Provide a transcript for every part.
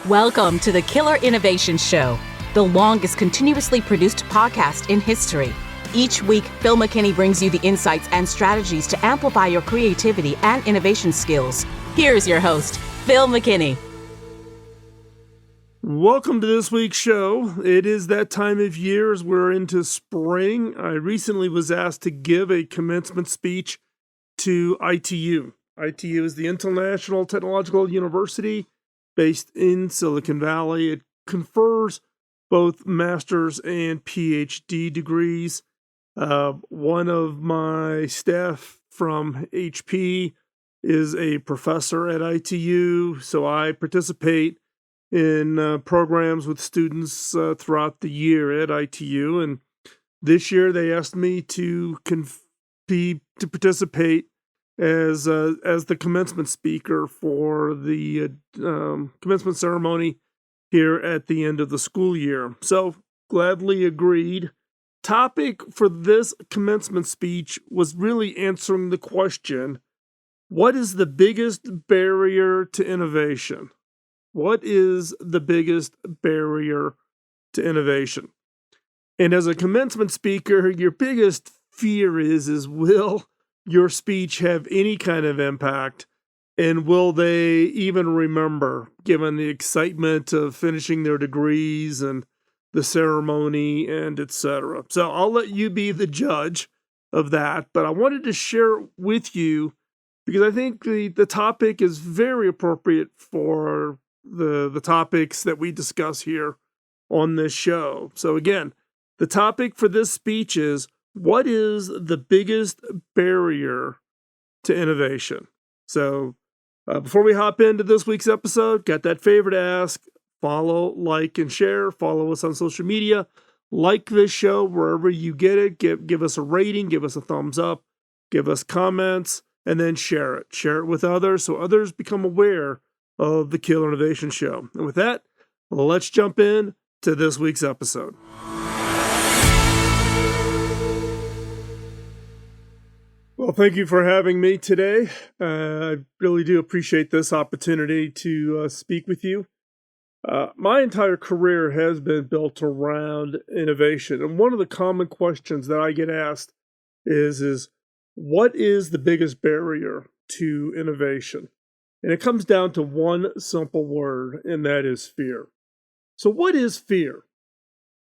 Welcome to the Killer Innovation Show, the longest continuously produced podcast in history. Each week, Phil McKinney brings you the insights and strategies to amplify your creativity and innovation skills. Here's your host, Phil McKinney. Welcome to this week's show. It is that time of year as we're into spring. I recently was asked to give a commencement speech to ITU. ITU is the International Technological University based in Silicon Valley. It confers both master's and PhD degrees. One of my staff from HP is a professor at ITU, so I participate in programs with students throughout the year at ITU. And this year they asked me to participate as the commencement speaker for the commencement ceremony here at the end of the school year. So gladly agreed. Topic for this commencement speech was really answering the question, what is the biggest barrier to innovation? What is the biggest barrier to innovation? And as a commencement speaker, your biggest fear is will your speech have any kind of impact? And will they even remember, given the excitement of finishing their degrees and the ceremony and etc.? So I'll let you be the judge of that. But I wanted to share with you because I think the topic is very appropriate for the topics that we discuss here on this show. So again, the topic for this speech is, what is the biggest barrier to innovation? So before we hop into this week's episode, got that favor to ask. Follow, like, and share. Follow us on social media. Like this show wherever you get it. Give us a rating. Give us a thumbs up. Give us comments. And then share it. Share it with others so others become aware of the Killer Innovation Show. And with that, let's jump in to this week's episode. Well, thank you for having me today. I really do appreciate this opportunity to speak with you. My entire career has been built around innovation. And one of the common questions that I get asked is what is the biggest barrier to innovation? And it comes down to one simple word, and that is fear. So what is fear?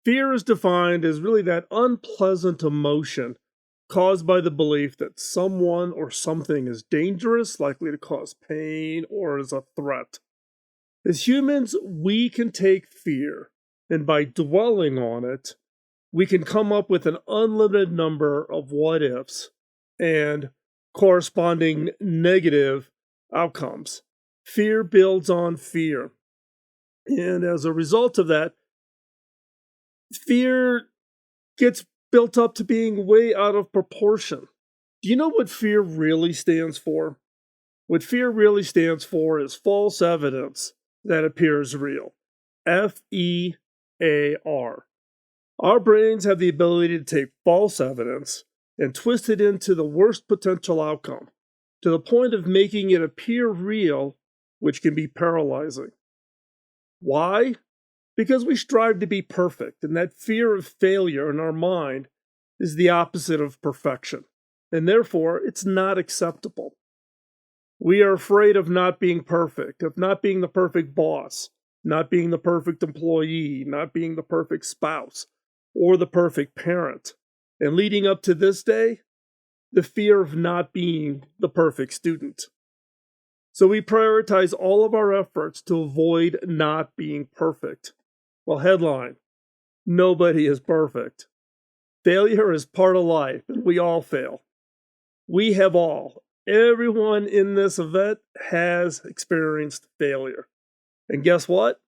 Fear is defined as really that unpleasant emotion caused by the belief that someone or something is dangerous, likely to cause pain, or is a threat. As humans, we can take fear, and by dwelling on it, we can come up with an unlimited number of what-ifs and corresponding negative outcomes. Fear builds on fear. And as a result of that, fear gets built up to being way out of proportion. Do you know what fear really stands for? What fear really stands for is false evidence that appears real. F-E-A-R. Our brains have the ability to take false evidence and twist it into the worst potential outcome, to the point of making it appear real, which can be paralyzing. Why? Because we strive to be perfect, and that fear of failure in our mind is the opposite of perfection, and therefore it's not acceptable. We are afraid of not being perfect, of not being the perfect boss, not being the perfect employee, not being the perfect spouse, or the perfect parent. And leading up to this day, the fear of not being the perfect student. So we prioritize all of our efforts to avoid not being perfect. Well, headline, nobody is perfect. Failure is part of life, and we all fail. We have all. Everyone in this event has experienced failure. And guess what?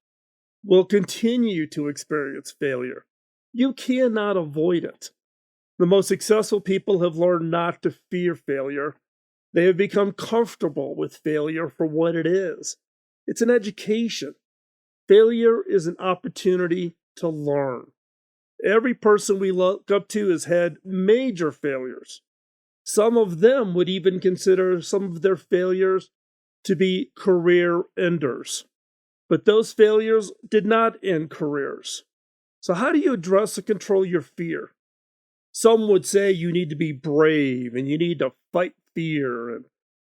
We'll continue to experience failure. You cannot avoid it. The most successful people have learned not to fear failure. They have become comfortable with failure for what it is. It's an education. Failure is an opportunity to learn. Every person we look up to has had major failures. Some of them would even consider some of their failures to be career enders. But those failures did not end careers. So, how do you address and control your fear? Some would say you need to be brave and you need to fight fear, and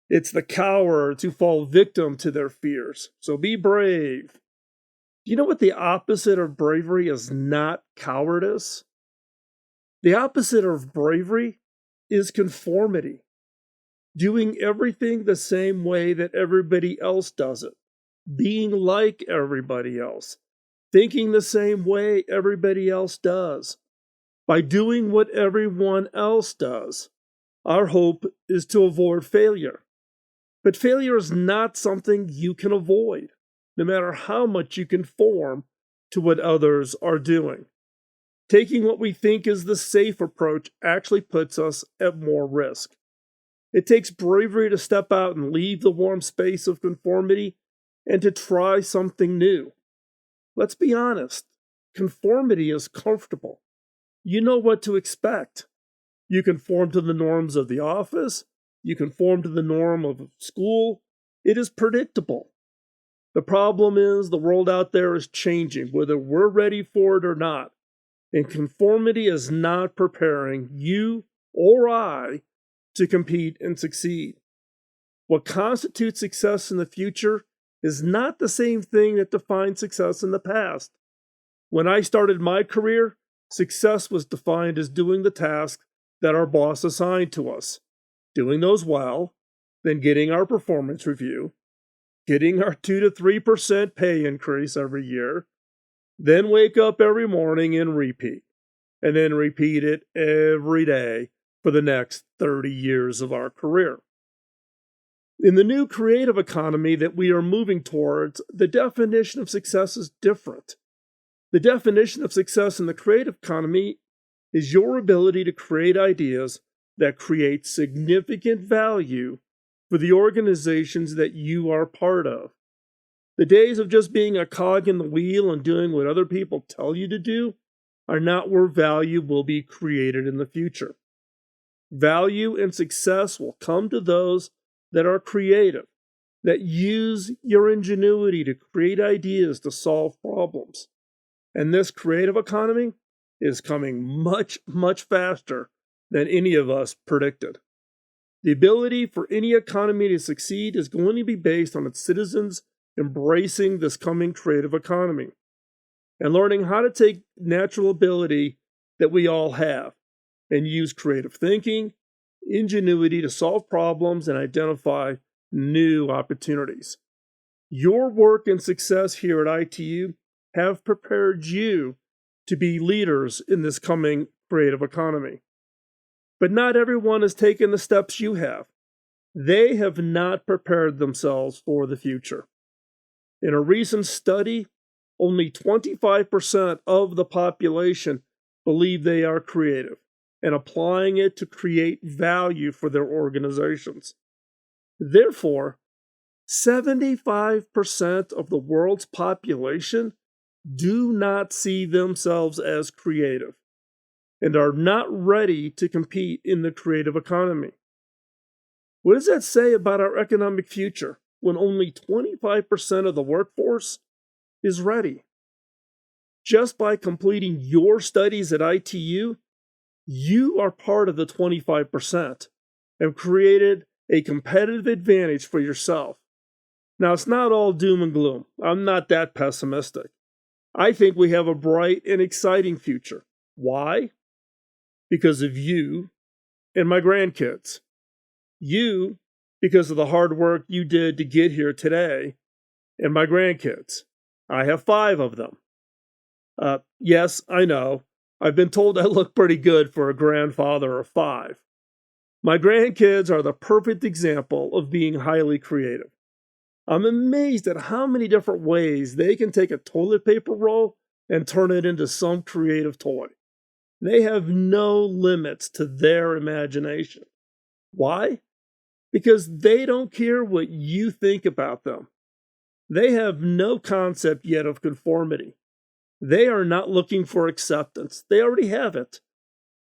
it's the cowards who fall victim to their fears. So, be brave. Do you know what the opposite of bravery is? Not cowardice. The opposite of bravery is conformity. Doing everything the same way that everybody else does it. Being like everybody else. Thinking the same way everybody else does. By doing what everyone else does, our hope is to avoid failure. But failure is not something you can avoid, no matter how much you conform to what others are doing. Taking what we think is the safe approach actually puts us at more risk. It takes bravery to step out and leave the warm space of conformity and to try something new. Let's be honest, conformity is comfortable. You know what to expect. You conform to the norms of the office. You conform to the norm of school. It is predictable. The problem is the world out there is changing, whether we're ready for it or not. And conformity is not preparing you or I to compete and succeed. What constitutes success in the future is not the same thing that defined success in the past. When I started my career, success was defined as doing the tasks that our boss assigned to us, doing those well, then getting our performance review, getting our 2 to 3% pay increase every year, then wake up every morning and repeat, and then repeat it every day for the next 30 years of our career. In the new creative economy that we are moving towards, the definition of success is different. The definition of success in the creative economy is your ability to create ideas that create significant value for the organizations that you are part of. The days of just being a cog in the wheel and doing what other people tell you to do are not where value will be created in the future. Value and success will come to those that are creative, that use your ingenuity to create ideas to solve problems. And this creative economy is coming much, much faster than any of us predicted. The ability for any economy to succeed is going to be based on its citizens embracing this coming creative economy and learning how to take natural ability that we all have and use creative thinking, ingenuity to solve problems and identify new opportunities. Your work and success here at ITU have prepared you to be leaders in this coming creative economy. But not everyone has taken the steps you have. They have not prepared themselves for the future. In a recent study, only 25% of the population believe they are creative and applying it to create value for their organizations. Therefore, 75% of the world's population do not see themselves as creative and are not ready to compete in the creative economy. What does that say about our economic future when only 25% of the workforce is ready? Just by completing your studies at ITU, you are part of the 25% and created a competitive advantage for yourself. Now, it's not all doom and gloom. I'm not that pessimistic. I think we have a bright and exciting future. Why? Because of you and my grandkids. You, because of the hard work you did to get here today, and my grandkids. I have 5 of them. Yes, I know. I've been told I look pretty good for a grandfather of 5. My grandkids are the perfect example of being highly creative. I'm amazed at how many different ways they can take a toilet paper roll and turn it into some creative toy. They have no limits to their imagination. Why? Because they don't care what you think about them. They have no concept yet of conformity. They are not looking for acceptance. They already have it.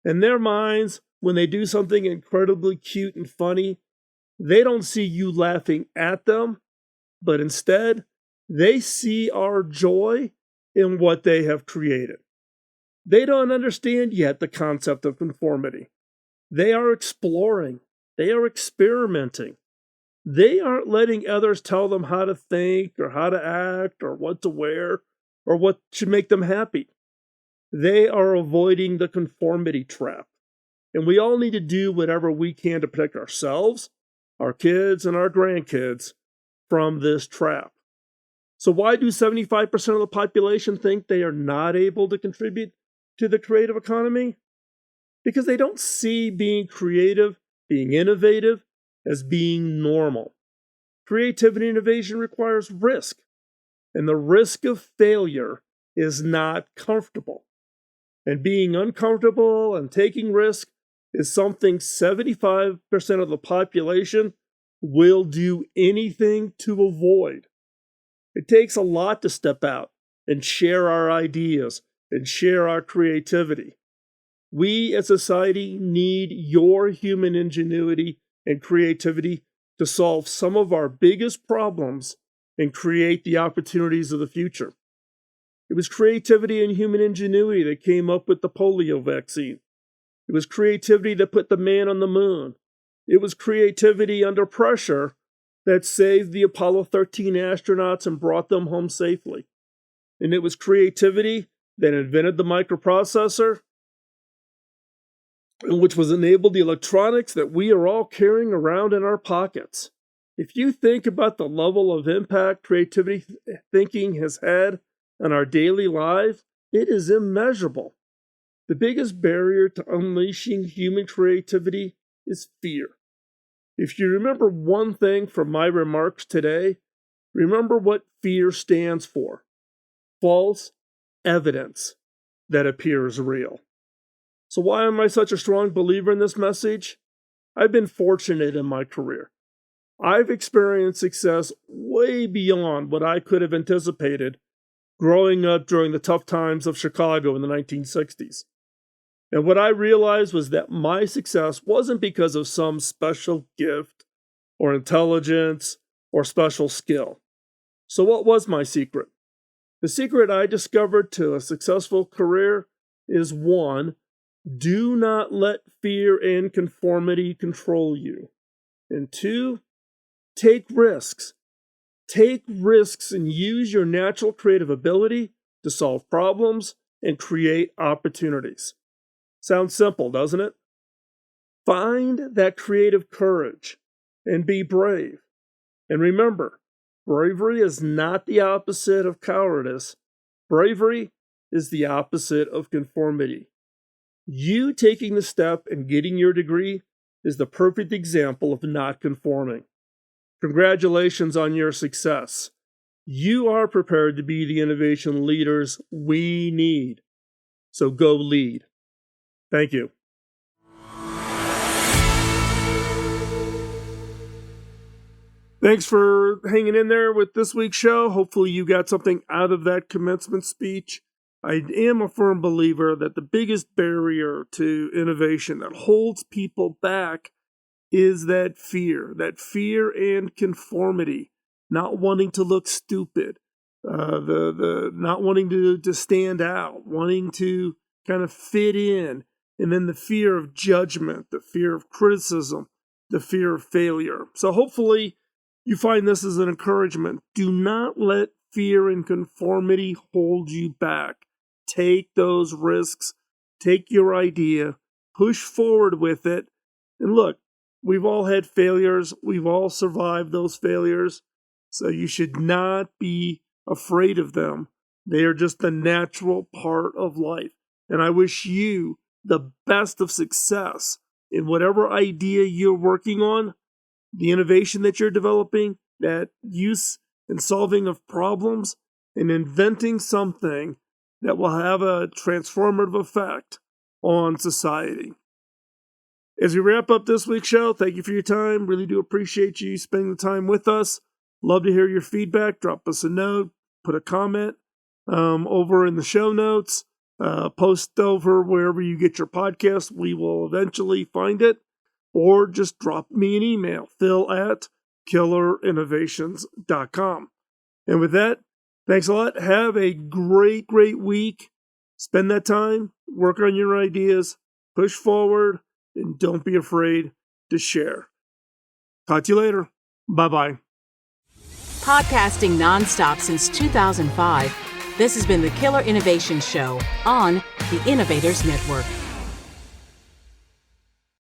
In their minds, when they do something incredibly cute and funny, they don't see you laughing at them, but instead, They see our joy in what they have created. They don't understand yet the concept of conformity. They are exploring. They are experimenting. They aren't letting others tell them how to think or how to act or what to wear or what should make them happy. They are avoiding the conformity trap. And we all need to do whatever we can to protect ourselves, our kids, and our grandkids from this trap. So why do 75% of the population think they are not able to contribute to the creative economy? Because they don't see being creative, being innovative, as being normal. Creativity and innovation requires risk, and the risk of failure is not comfortable. And being uncomfortable and taking risk is something 75% of the population will do anything to avoid. It takes a lot to step out and share our ideas and share our creativity. We as a society need your human ingenuity and creativity to solve some of our biggest problems and create the opportunities of the future. It was creativity and human ingenuity that came up with the polio vaccine. It was creativity that put the man on the moon. It was creativity under pressure that saved the Apollo 13 astronauts and brought them home safely. And it was creativity that invented the microprocessor, which was enabled the electronics that we are all carrying around in our pockets. If you think about the level of impact creativity thinking has had on our daily lives, it is immeasurable. The biggest barrier to unleashing human creativity is fear. If you remember one thing from my remarks today, remember what fear stands for. False evidence that appears real. So why am I such a strong believer in this message? I've been fortunate in my career. I've experienced success way beyond what I could have anticipated growing up during the tough times of Chicago in the 1960s. And what I realized was that my success wasn't because of some special gift or intelligence or special skill. So what was my secret? The secret I discovered to a successful career is 1, do not let fear and conformity control you. And 2, take risks. Take risks and use your natural creative ability to solve problems and create opportunities. Sounds simple, doesn't it? Find that creative courage and be brave. And remember, bravery is not the opposite of cowardice. Bravery is the opposite of conformity. You taking the step and getting your degree is the perfect example of not conforming. Congratulations on your success. You are prepared to be the innovation leaders we need. So go lead. Thank you. Thanks for hanging in there with this week's show. Hopefully you got something out of that commencement speech. I am a firm believer that the biggest barrier to innovation that holds people back is that fear and conformity, not wanting to look stupid, the not wanting to stand out, wanting to kind of fit in, and then the fear of judgment, the fear of criticism, the fear of failure. So hopefully you find this as an encouragement. Do not let fear and conformity hold you back. Take those risks, take your idea, push forward with it, and look, we've all had failures. We've all survived those failures. So you should not be afraid of them. They are just a natural part of life. And I wish you the best of success in whatever idea you're working on, the innovation that you're developing, that use and solving of problems, and inventing something that will have a transformative effect on society. As we wrap up this week's show, thank you for your time. Really do appreciate you spending the time with us. Love to hear your feedback. Drop us a note, put a comment over in the show notes, post over wherever you get your podcast. We will eventually find it. Or just drop me an email, phil@killerinnovations.com. And with that, thanks a lot. Have a great, great week. Spend that time, work on your ideas, push forward, and don't be afraid to share. Talk to you later. Bye-bye. Podcasting nonstop since 2005, this has been the Killer Innovation Show on the Innovators Network.